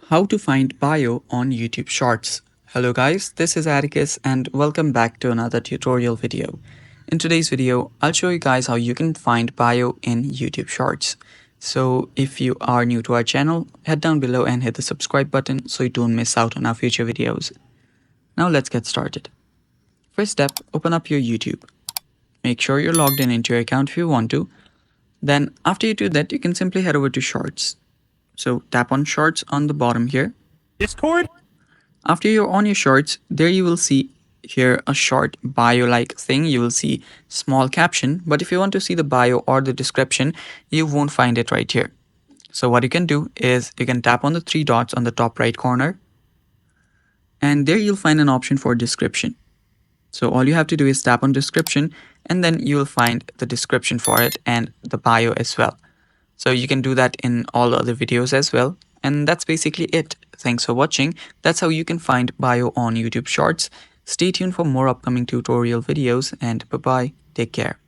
How to find bio on YouTube Shorts. Hello guys, this is Atticus and welcome back to another tutorial video. In today's video, I'll show you guys how you can find bio in YouTube Shorts. So if you are new to our channel, head down below and hit the subscribe button so you don't miss out on our future videos. Now let's get started. First step, open up your YouTube. Make sure you're logged in into your account if you want to. Then after you do that, you can simply head over to Shorts. So tap on Shorts on the bottom here. Discord? After you're on your Shorts, there you will see here a short bio-like thing. You will see small caption, but if you want to see the bio or the description, you won't find it right here. So what you can do is you can tap on the three dots on the top right corner, and there you'll find an option for description. So all you have to do is tap on description, and then you'll find the description for it and the bio as well. So you can do that in all other videos as well. And that's basically it. Thanks for watching. That's how you can find bio on YouTube Shorts. Stay tuned for more upcoming tutorial videos and bye-bye. Take care.